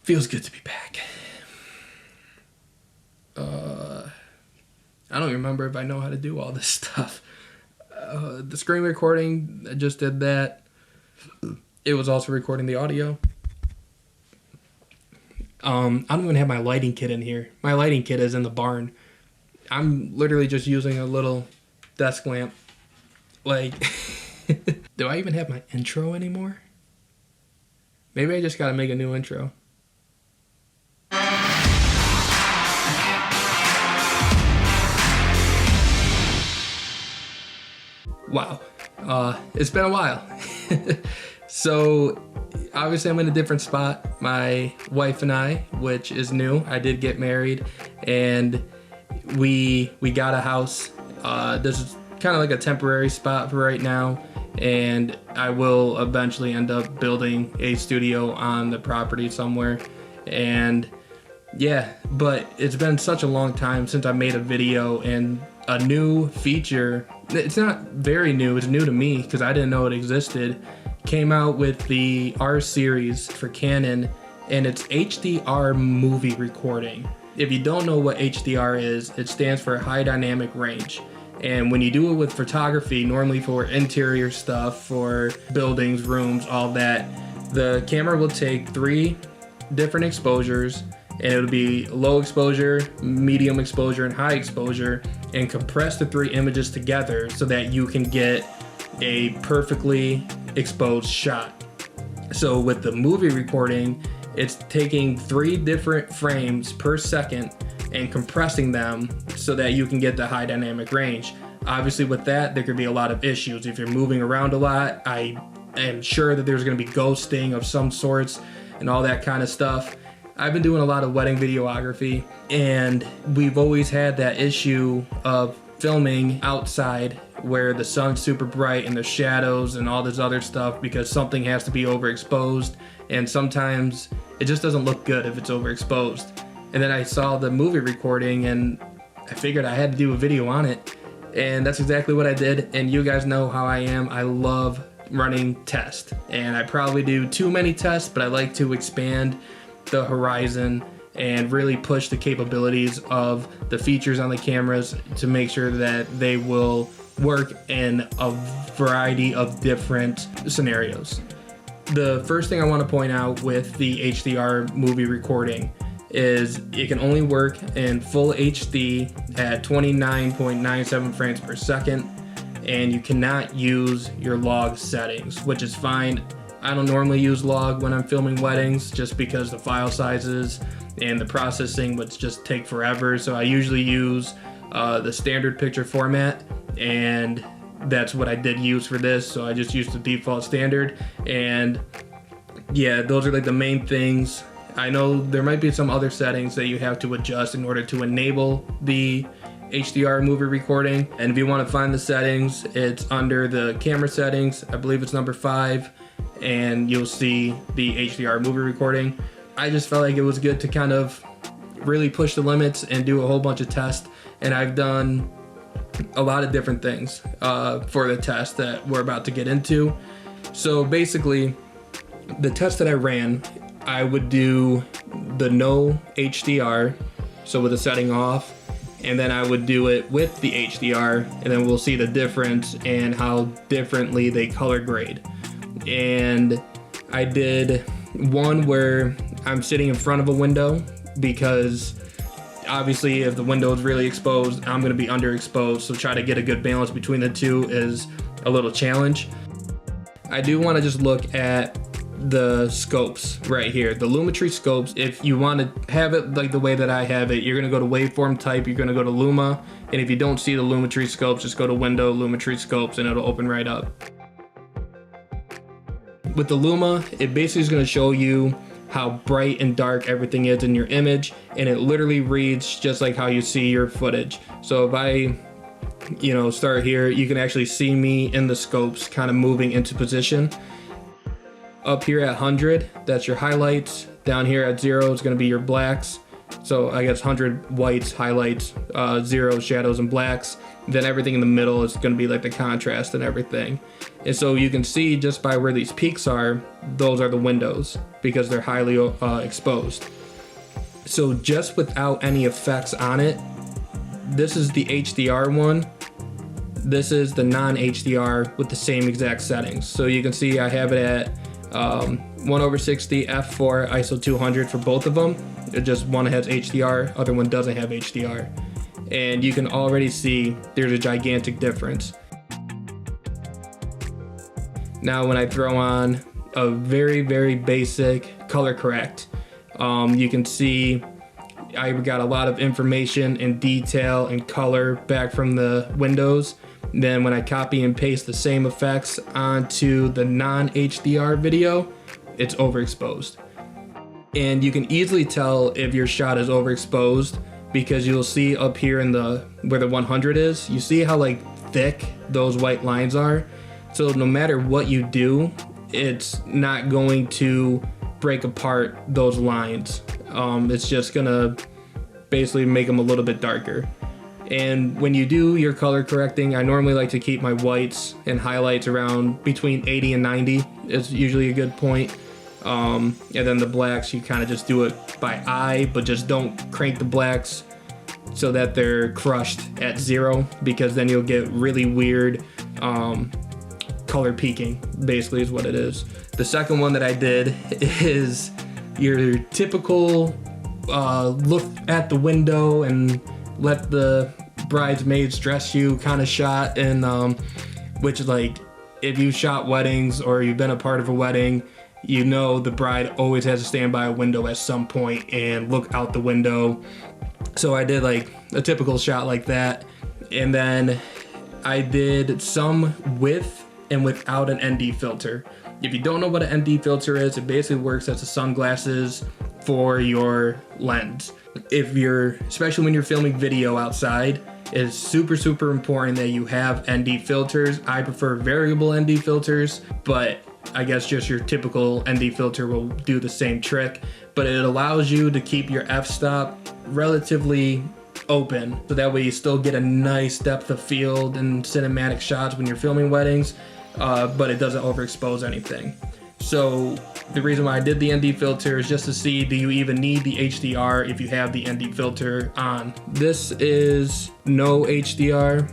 Feels good to be back. I don't remember if I know how to do all this stuff. The screen recording, I just did that. It was also recording the audio. I don't even have my lighting kit in here. My lighting kit is in the barn. I'm literally just using a little desk lamp. Like, do I even have my intro anymore? Maybe I just gotta make a new intro. Wow, it's been a while. So obviously I'm in a different spot. My wife and I, which is new, I did get married, and we got a house. This is kind of like a temporary spot for right now, and I will eventually end up building a studio on the property somewhere. And yeah, but it's been such a long time since I made a video, and a new feature, it's not very new, it's new to me because I didn't know it existed, came out with the R series for Canon, and it's HDR movie recording. If you don't know what HDR is, it stands for high dynamic range. And when you do it with photography, normally for interior stuff, for buildings, rooms, all that, the camera will take 3 different exposures, and it'll be low exposure, medium exposure, and high exposure, and compress the 3 images together so that you can get a perfectly exposed shot. So with the movie recording, it's taking 3 different frames per second and compressing them so that you can get the high dynamic range. Obviously with that, there could be a lot of issues. If you're moving around a lot, I am sure that there's gonna be ghosting of some sorts and all that kind of stuff. I've been doing a lot of wedding videography, and we've always had that issue of filming outside where the sun's super bright and the shadows and all this other stuff, because something has to be overexposed, and sometimes it just doesn't look good if it's overexposed. And then I saw the movie recording and I figured I had to do a video on it, and that's exactly what I did. And you guys know how I am. I love running tests, and I probably do too many tests, but I like to expand the horizon and really push the capabilities of the features on the cameras to make sure that they will work in a variety of different scenarios. The first thing I want to point out with the HDR movie recording is it can only work in full HD at 29.97 frames per second, and you cannot use your log settings, which is fine. I don't normally use log when I'm filming weddings just because the file sizes and the processing would just take forever. So I usually use the standard picture format, and that's what I did use for this. So I just used the default standard, and yeah, those are like the main things. I know there might be some other settings that you have to adjust in order to enable the HDR movie recording. And if you want to find the settings, it's under the camera settings. I believe it's number 5. And you'll see the HDR movie recording. I just felt like it was good to kind of really push the limits and do a whole bunch of tests. And I've done a lot of different things for the test that we're about to get into. So basically, the test that I ran, I would do the no HDR, so with the setting off, and then I would do it with the HDR, and then we'll see the difference and how differently they color grade. And I did one where I'm sitting in front of a window, because obviously if the window is really exposed, I'm going to be underexposed, so try to get a good balance between the two is a little challenge. I do want to just look at the scopes right here, the Lumetri Scopes. If you want to have it like the way that I have it, you're going to go to waveform type, you're going to go to Luma, and if you don't see the Lumetri Scopes, just go to window, Lumetri Scopes, and it'll open right up. With the Luma, it basically is going to show you how bright and dark everything is in your image, and it literally reads just like how you see your footage. So if I, start here, you can actually see me in the scopes kind of moving into position. Up here at 100, that's your highlights. Down here at 0 is going to be your blacks. So I guess 100 whites, highlights, 0 shadows and blacks. Then everything in the middle is going to be like the contrast and everything. And so you can see just by where these peaks are, those are the windows because they're highly exposed. So just without any effects on it, this is the HDR one. This is the non-HDR with the same exact settings. So you can see I have it at 1/60 f4 ISO 200 for both of them. It just one has HDR, other one doesn't have HDR. And you can already see there's a gigantic difference. Now when I throw on a very, very basic color correct, you can see I got a lot of information and detail and color back from the windows. Then when I copy and paste the same effects onto the non-HDR video, it's overexposed. And you can easily tell if your shot is overexposed because you'll see up here in the where the 100 is, you see how like thick those white lines are. So no matter what you do, it's not going to break apart those lines. It's just gonna basically make them a little bit darker. And when you do your color correcting, I normally like to keep my whites and highlights around between 80 and 90 is usually a good point. And then the blacks, you kind of just do it by eye, but just don't crank the blacks so that they're crushed at 0, because then you'll get really weird color peaking, basically is what it is. The second one that I did is your typical look at the window and let the bridesmaids dress you kind of shot, and which is like if you shot weddings or you've been a part of a wedding, you know the bride always has to stand by a window at some point and look out the window. So I did like a typical shot like that, and then I did some with and without an ND filter. If you don't know what an ND filter is, it basically works as the sunglasses for your lens. If you're, especially when you're filming video outside, it's super, super important that you have ND filters. I prefer variable ND filters, but I guess just your typical ND filter will do the same trick, but it allows you to keep your f-stop relatively open, so that way you still get a nice depth of field and cinematic shots when you're filming weddings, but it doesn't overexpose anything. So the reason why I did the ND filter is just to see, do you even need the HDR if you have the ND filter on? This is no HDR.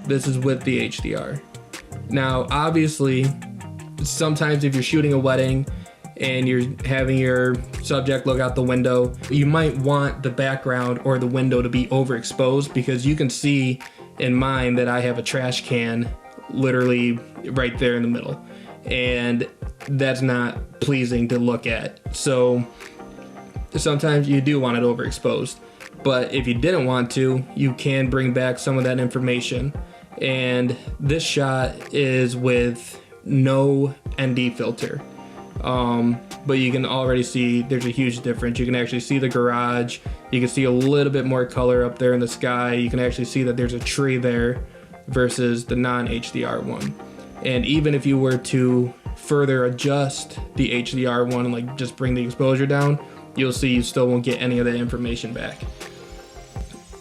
This is with the HDR. Now, obviously, sometimes if you're shooting a wedding and you're having your subject look out the window, you might want the background or the window to be overexposed, because you can see in mine that I have a trash can literally right there in the middle, and that's not pleasing to look at. So sometimes you do want it overexposed, but if you didn't want to, you can bring back some of that information. And this shot is with no ND filter, but you can already see there's a huge difference. You can actually see the garage, you can see a little bit more color up there in the sky, you can actually see that there's a tree there versus the non-HDR one. And even if you were to further adjust the HDR one and like just bring the exposure down, you'll see you still won't get any of that information back.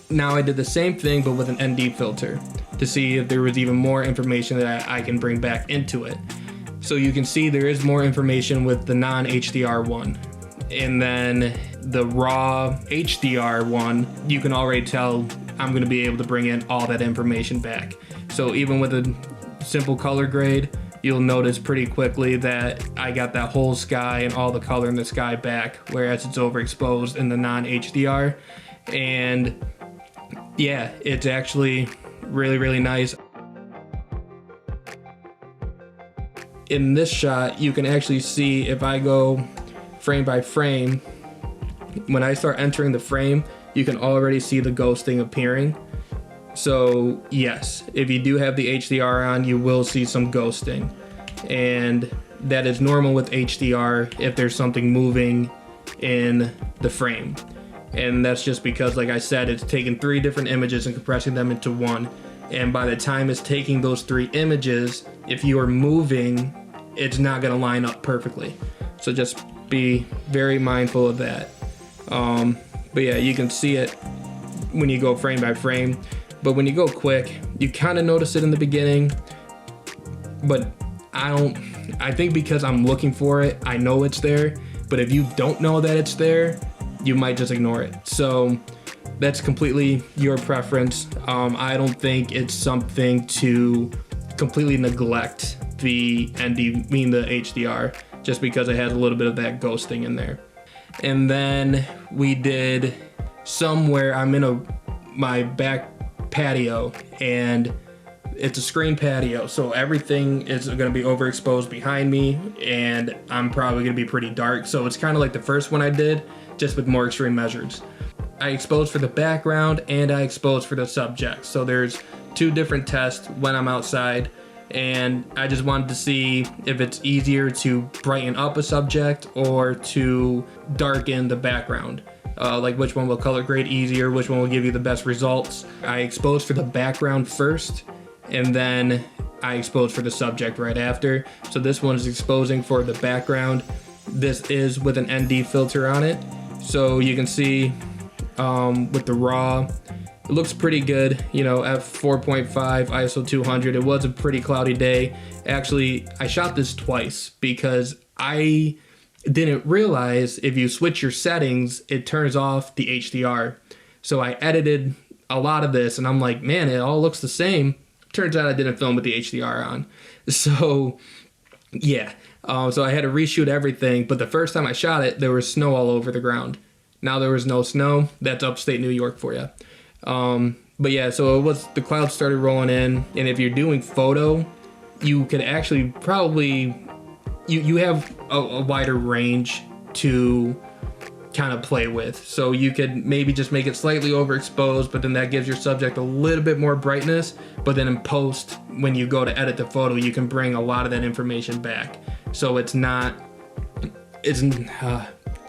Now I did the same thing but with an ND filter to see if there was even more information that I can bring back into it. So you can see there is more information with the non-HDR one. And then the raw HDR one, you can already tell I'm gonna be able to bring in all that information back. So even with a simple color grade, you'll notice pretty quickly that I got that whole sky and all the color in the sky back, whereas it's overexposed in the non-HDR. And yeah, it's actually really, really nice. In this shot, you can actually see if I go frame by frame, when I start entering the frame, you can already see the ghosting appearing. So yes, if you do have the HDR on, you will see some ghosting. And that is normal with HDR if there's something moving in the frame. And that's just because, like I said, it's taking 3 different images and compressing them into one. And by the time it's taking those 3 images, if you are moving, it's not gonna line up perfectly. So just be very mindful of that. But yeah, you can see it when you go frame by frame. But when you go quick, you kind of notice it in the beginning. But I think because I'm looking for it, I know it's there. But if you don't know that it's there, you might just ignore it. So that's completely your preference. I don't think it's something to completely neglect the the HDR, just because it has a little bit of that ghosting in there. And then we did somewhere, I'm in my back patio, and it's a screen patio, so everything is going to be overexposed behind me, and I'm probably going to be pretty dark. So it's kind of like the first one I did, just with more extreme measures. I exposed for the background and I exposed for the subject. So there's 2 different tests when I'm outside, and I just wanted to see if it's easier to brighten up a subject or to darken the background. Like which one will color grade easier, which one will give you the best results. I exposed for the background first, and then I exposed for the subject right after. So this one is exposing for the background. This is with an ND filter on it. So you can see with the raw, it looks pretty good, you know, at 4.5 ISO 200. It was a pretty cloudy day. Actually, I shot this twice because I didn't realize if you switch your settings, it turns off the HDR. So I edited a lot of this and I'm like, man, it all looks the same. Turns out I didn't film with the HDR on. So yeah, so I had to reshoot everything. But the first time I shot it, there was snow all over the ground. Now there was no snow. That's upstate New York for you. But yeah, so the clouds started rolling in, and if you're doing photo, you could actually probably, you have a wider range to kind of play with. So you could maybe just make it slightly overexposed, but then that gives your subject a little bit more brightness. But then in post, when you go to edit the photo, you can bring a lot of that information back. So I'm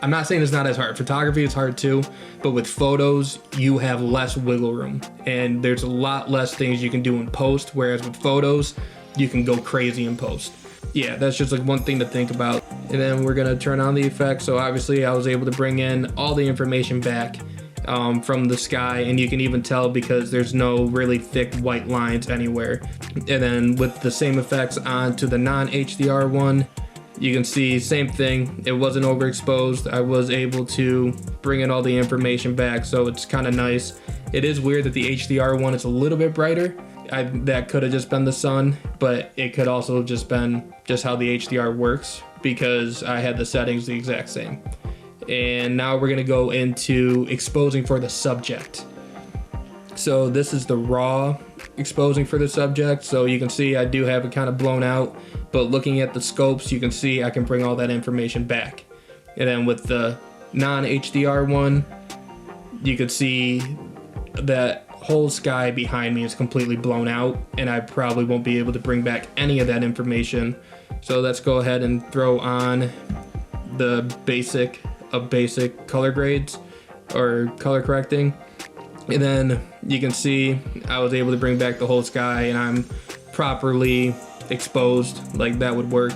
not saying it's not as hard. Photography is hard too, but with photos, you have less wiggle room, and there's a lot less things you can do in post, whereas with photos, you can go crazy in post. Yeah, that's just like one thing to think about. And then we're gonna turn on the effect. So obviously I was able to bring in all the information back from the sky, and you can even tell because there's no really thick white lines anywhere. And then with the same effects onto the non-HDR one, you can see same thing. It wasn't overexposed. I was able to bring in all the information back, so it's kind of nice. It is weird that the HDR one is a little bit brighter. That could have just been the sun, but it could also just been just how the HDR works, because I had the settings the exact same. And now we're gonna go into exposing for the subject. So this is the raw exposing for the subject. So you can see I do have it kind of blown out, but looking at the scopes, you can see I can bring all that information back. And then with the non-HDR one, you could see that whole sky behind me is completely blown out, and I probably won't be able to bring back any of that information. So let's go ahead and throw on the basic color grades or color correcting. And then you can see I was able to bring back the whole sky, and I'm properly exposed, like that would work.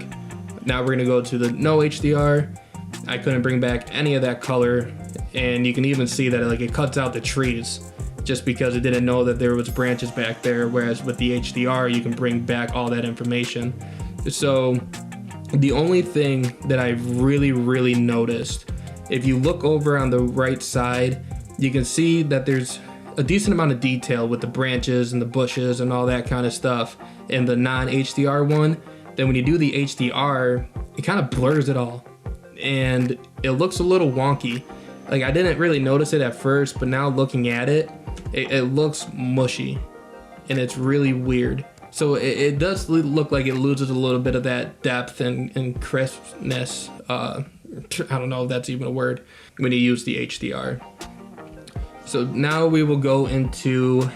Now we're gonna go to the no HDR. I couldn't bring back any of that color, and you can even see that it cuts out the trees just because it didn't know that there was branches back there, whereas with the HDR you can bring back all that information. So the only thing that I've really noticed, if you look over on the right side, you can see that there's a decent amount of detail with the branches and the bushes and all that kind of stuff in the non-HDR one. Then when you do the HDR, it kind of blurs it all, and it looks a little wonky. Like, I didn't really notice it at first, but now looking at it, it looks mushy, and it's really weird. So it does look like it loses a little bit of that depth and crispness. I don't know if that's even a word when you use the HDR. So now we will go into,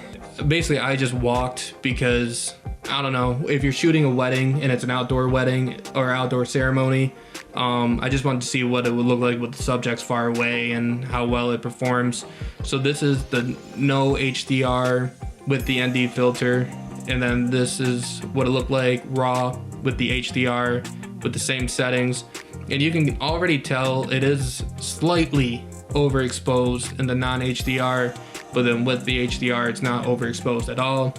basically I just walked because, I don't know, if you're shooting a wedding and it's an outdoor wedding or outdoor ceremony, I just wanted to see what it would look like with the subjects far away and how well it performs. So this is the no HDR with the ND filter, and then this is what it looked like raw with the HDR with the same settings. And you can already tell it is slightly overexposed in the non-HDR, but then with the HDR, it's not overexposed at all.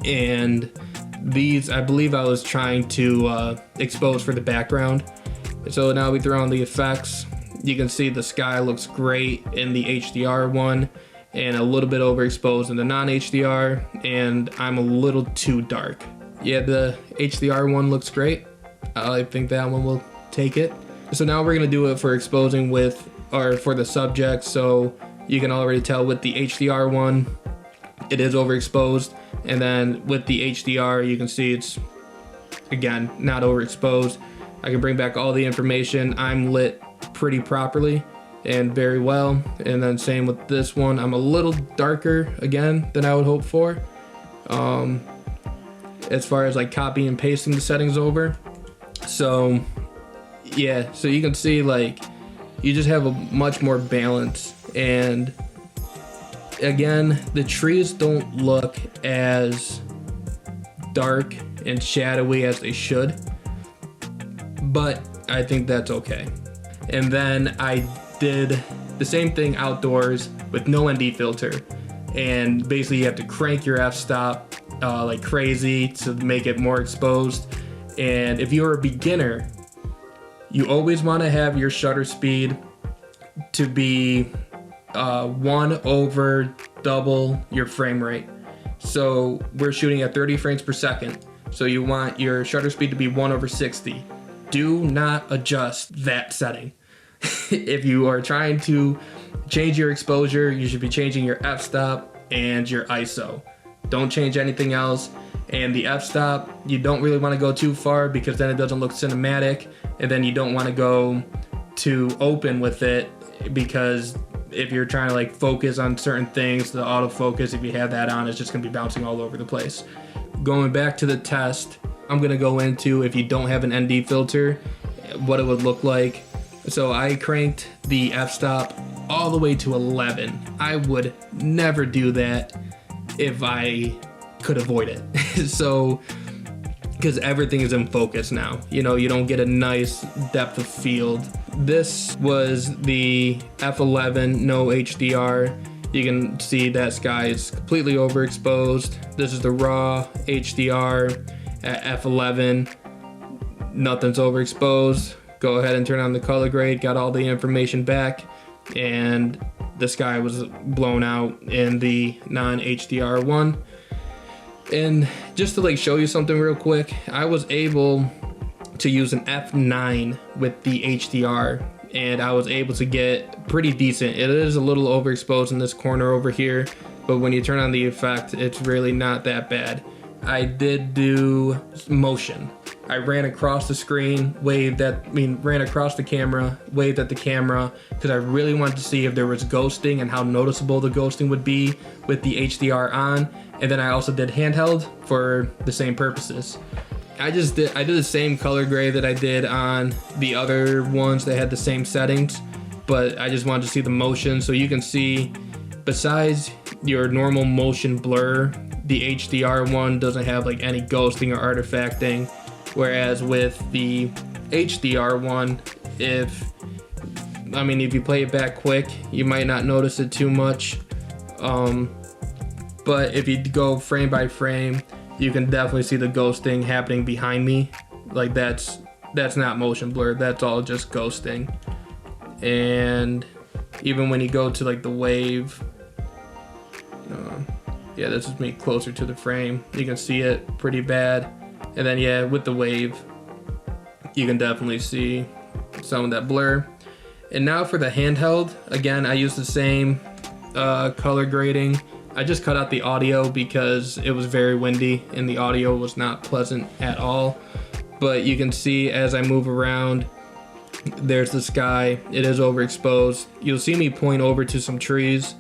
And these, I believe I was trying to expose for the background. So now we throw on the effects. You can see the sky looks great in the HDR one and a little bit overexposed in the non-HDR, and I'm a little too dark. Yeah, the HDR one looks great. I think that one will take it. So now we're gonna do it for exposing with, or for the subject. So you can already tell with the HDR one, it is overexposed. And then with the HDR, you can see it's, again, not overexposed. I can bring back all the information. I'm lit pretty properly and very well. And then same with this one. I'm a little darker again than I would hope for. As far as like copy and pasting the settings over. So yeah, so you can see like you just have a much more balance. And again, the trees don't look as dark and shadowy as they should, but I think that's okay. And then I did the same thing outdoors with no ND filter, and basically you have to crank your f-stop like crazy to make it more exposed. And if you're a beginner, you always want to have your shutter speed to be 1 over double your frame rate. So we're shooting at 30 frames per second. So you want your shutter speed to be 1 over 60. Do not adjust that setting. If you are trying to change your exposure, you should be changing your f-stop and your ISO. Don't change anything else. And the f-stop, you don't really want to go too far because then it doesn't look cinematic. And then you don't want to go too open with it, because if you're trying to like focus on certain things, the autofocus, if you have that on, it's just gonna be bouncing all over the place. Going back to the test, I'm gonna go into, if you don't have an ND filter, what it would look like. So I cranked the f-stop all the way to 11. I would never do that if I could avoid it. So, because everything is in focus now. You know, you don't get a nice depth of field. This was the F11, no HDR. You can see that sky is completely overexposed. This is the raw HDR at F11. Nothing's overexposed. Go ahead and turn on the color grade, got all the information back, and the sky was blown out in the non-HDR one. And just to like show you something real quick, I was able to use an F9 with the HDR, and I was able to get pretty decent. It is a little overexposed in this corner over here, but when you turn on the effect, it's really not that bad. I did do motion. I ran across the screen, ran across the camera, waved at the camera, because I really wanted to see if there was ghosting and how noticeable the ghosting would be with the HDR on. And then I also did handheld for the same purposes. I did the same color grade that I did on the other ones that had the same settings, but I just wanted to see the motion. So you can see, besides your normal motion blur, the HDR one doesn't have like any ghosting or artifacting. Whereas with the HDR one, if you play it back quick, you might not notice it too much. But if you go frame by frame, you can definitely see the ghosting happening behind me. Like that's not motion blur, that's all just ghosting. And even when you go to like the wave, yeah, this is me closer to the frame, you can see it pretty bad. And then yeah, with the wave, you can definitely see some of that blur. And now for the handheld, again, I use the same color grading. I just cut out the audio because it was very windy and the audio was not pleasant at all. But you can see as I move around, there's the sky. It is overexposed. You'll see me point over to some trees.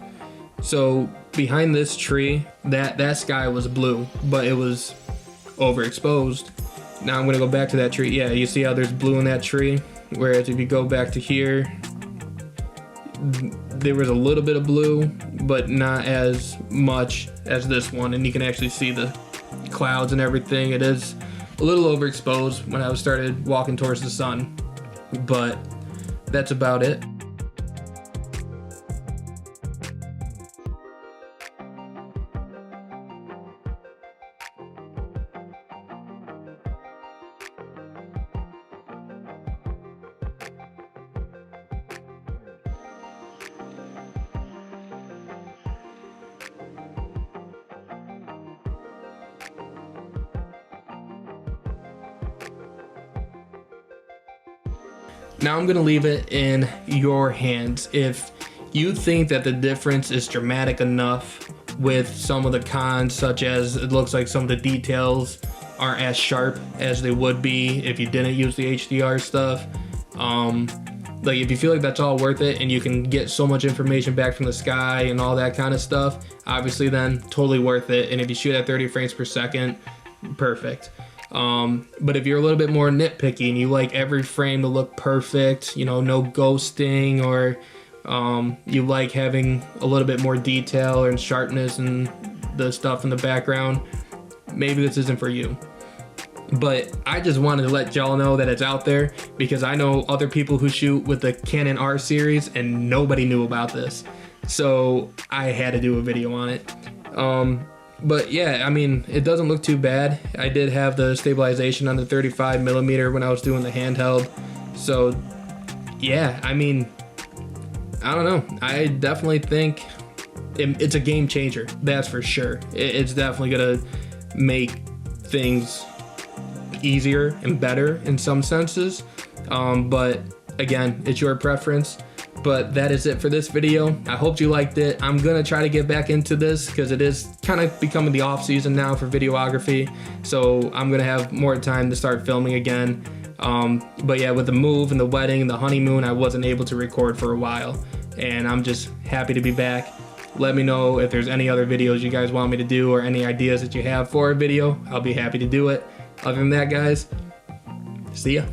So behind this tree, that sky was blue, but it was overexposed. Now I'm gonna go back to that tree. Yeah, you see how there's blue in that tree? Whereas if you go back to here, there was a little bit of blue, but not as much as this one. And you can actually see the clouds and everything. It is a little overexposed when I started walking towards the sun, but that's about it. Now I'm gonna leave it in your hands. If you think that the difference is dramatic enough with some of the cons, such as it looks like some of the details aren't as sharp as they would be if you didn't use the HDR stuff. Like if you feel like that's all worth it and you can get so much information back from the sky and all that kind of stuff, obviously then totally worth it. And if you shoot at 30 frames per second, perfect. But if you're a little bit more nitpicky and you like every frame to look perfect, you know, no ghosting, or you like having a little bit more detail and sharpness and the stuff in the background, maybe this isn't for you. But I just wanted to let y'all know that it's out there, because I know other people who shoot with the Canon R series and nobody knew about this. So I had to do a video on it. But yeah, I mean, it doesn't look too bad. I did have the stabilization on the 35mm when I was doing the handheld. So yeah, I mean, I don't know. I definitely think it's a game changer. That's for sure. It's definitely gonna make things easier and better in some senses. But again, it's your preference. But that is it for this video. I hope you liked it. I'm gonna try to get back into this because it is kind of becoming the off season now for videography. So I'm gonna have more time to start filming again. But yeah, with the move and the wedding and the honeymoon, I wasn't able to record for a while. And I'm just happy to be back. Let me know if there's any other videos you guys want me to do or any ideas that you have for a video. I'll be happy to do it. Other than that, guys, see ya.